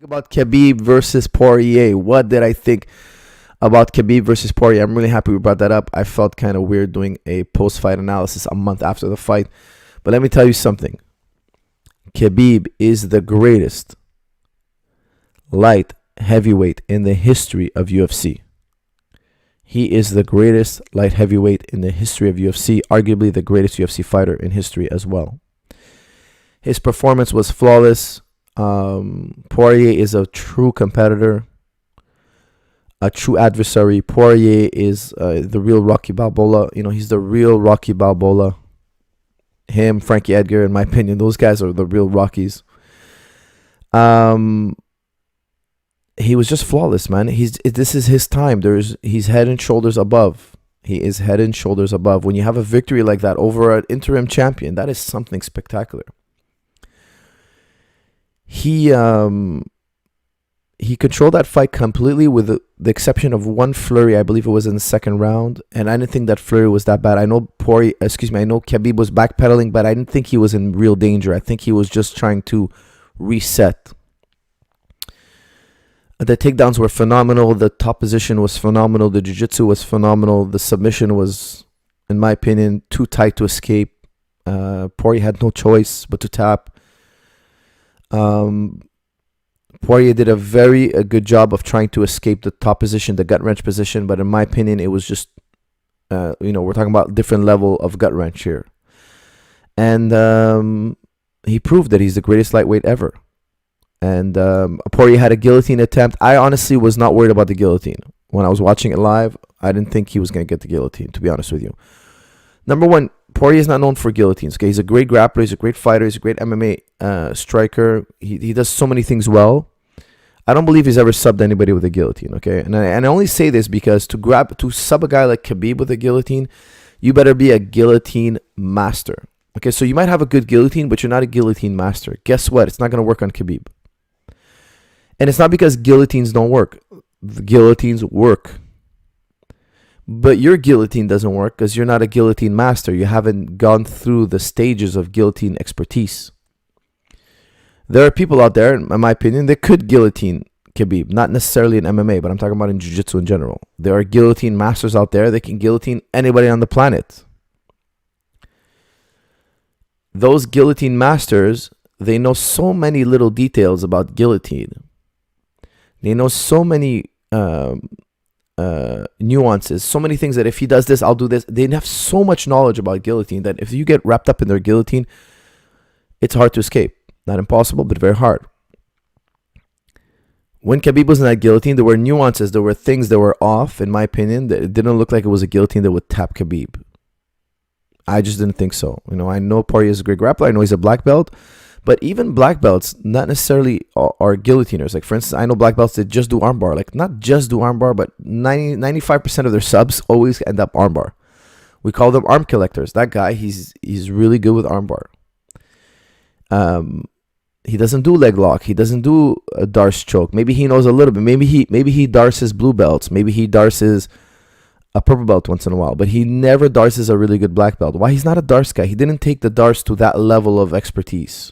About Khabib versus Poirier. What did I think about Khabib versus Poirier? I'm really happy we brought that up. I felt kind of weird doing a post-fight analysis a month after the fight. But let me tell you something. Khabib is the greatest light heavyweight in the history of UFC. He is the greatest light heavyweight in the history of UFC, arguably the greatest UFC fighter in history as well. His performance was flawless. Poirier is a true competitor, a true adversary. Poirier is the real Rocky Balboa. He's the real Rocky Balboa. Him, Frankie Edgar, in my opinion, those guys are the real Rockies. He was just flawless, man. This is his time. He's head and shoulders above. He is head and shoulders above. When you have a victory like that over an interim champion, that is something spectacular. He controlled that fight completely with the exception of one flurry. I believe it was in the second round, and I didn't think that flurry was that bad. I know Khabib was backpedaling, but I didn't think he was in real danger. I think he was just trying to reset. The takedowns were phenomenal. The top position was phenomenal. The jiu-jitsu was phenomenal. The submission was, in my opinion, too tight to escape. Poirier had no choice but to tap. Poirier did a very good job of trying to escape the top position, the gut wrench position, but in my opinion, it was just, we're talking about different level of gut wrench here. And he proved that he's the greatest lightweight ever. And Poirier had a guillotine attempt. I honestly was not worried about the guillotine. When I was watching it live, I didn't think he was going to get the guillotine, to be honest with you. Number one, Poirier is not known for guillotines. Okay, he's a great grappler. He's a great fighter. He's a great MMA striker. He does so many things well. I don't believe he's ever subbed anybody with a guillotine. Okay, and I only say this because to sub a guy like Khabib with a guillotine, you better be a guillotine master. Okay, so you might have a good guillotine, but you're not a guillotine master. Guess what? It's not going to work on Khabib. And it's not because guillotines don't work. The guillotines work. But your guillotine doesn't work because you're not a guillotine master. You haven't gone through the stages of guillotine expertise. There are people out there, in my opinion, that could guillotine Khabib. Not necessarily in MMA, but I'm talking about in jiu-jitsu in general. There are guillotine masters out there that can guillotine anybody on the planet. Those guillotine masters, they know so many little details about guillotine. They know so many nuances, so many things that if he does this, I'll do this. They have so much knowledge about guillotine that if you get wrapped up in their guillotine, it's hard to escape. Not impossible, but very hard. When Khabib was in that guillotine, there were nuances, there were things that were off, in my opinion, that it didn't look like it was a guillotine that would tap Khabib. I just didn't think so. I know Poirier is a great grappler. I know he's a black belt. But even black belts not necessarily are guillotiners. Like, for instance, I know black belts that just do armbar. Like, not just do armbar, but 95% of their subs always end up armbar. We call them arm collectors. That guy, he's really good with armbar. He doesn't do leg lock. He doesn't do a Darce choke. Maybe he knows a little bit. Maybe he darces blue belts. Maybe he darces a purple belt once in a while. But he never darces a really good black belt. Why? He's not a Darce guy. He didn't take the Darce to that level of expertise.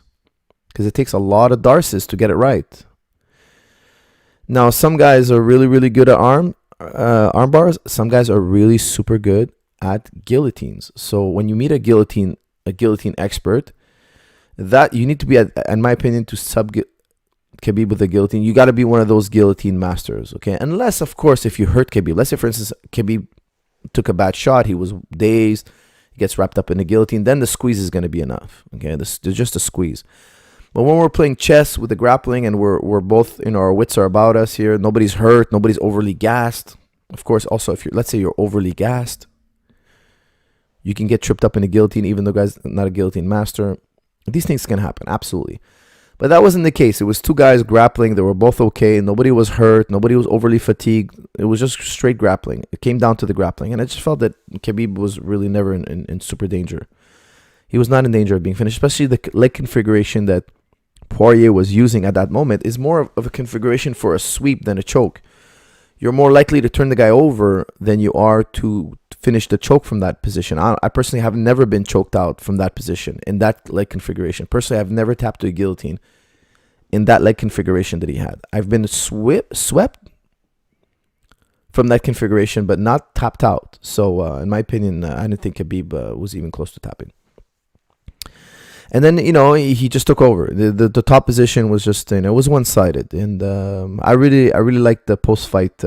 Because it takes a lot of darces to get it right. Now, some guys are really, really good at arm bars. Some guys are really super good at guillotines. So when you meet a guillotine expert, that you need to be, in my opinion, to sub Khabib with a guillotine. You got to be one of those guillotine masters, okay? Unless, of course, if you hurt Khabib. Let's say, for instance, Khabib took a bad shot. He was dazed. He gets wrapped up in a guillotine. Then the squeeze is going to be enough, okay? There's just a squeeze. But when we're playing chess with the grappling and we're both, our wits are about us here. Nobody's hurt. Nobody's overly gassed. Of course, also, let's say you're overly gassed, you can get tripped up in a guillotine, even though the guy's not a guillotine master. These things can happen, absolutely. But that wasn't the case. It was two guys grappling. They were both okay. Nobody was hurt. Nobody was overly fatigued. It was just straight grappling. It came down to the grappling. And I just felt that Khabib was really never in super danger. He was not in danger of being finished, especially the leg configuration that Poirier was using at that moment is more of a configuration for a sweep than a choke. You're more likely to turn the guy over than you are to finish the choke from that position. I personally have never been choked out from that position in that leg configuration. Personally, I've never tapped to a guillotine in that leg configuration that he had. I've been swept from that configuration, but not tapped out. So in my opinion, I didn't think Khabib was even close to tapping. And then, he just took over. The top position was just, it was one-sided. And I really liked the post-fight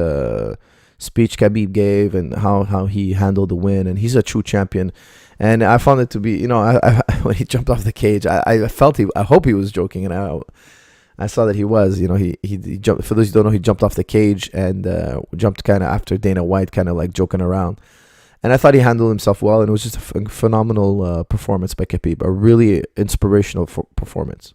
speech Khabib gave and how he handled the win. And he's a true champion. And I found it to be, when he jumped off the cage, I hope he was joking. And I saw that he was, he jumped. For those who don't know, he jumped off the cage and jumped kind of after Dana White, kind of like joking around. And I thought he handled himself well, and it was just a phenomenal performance by Khabib, a really inspirational performance.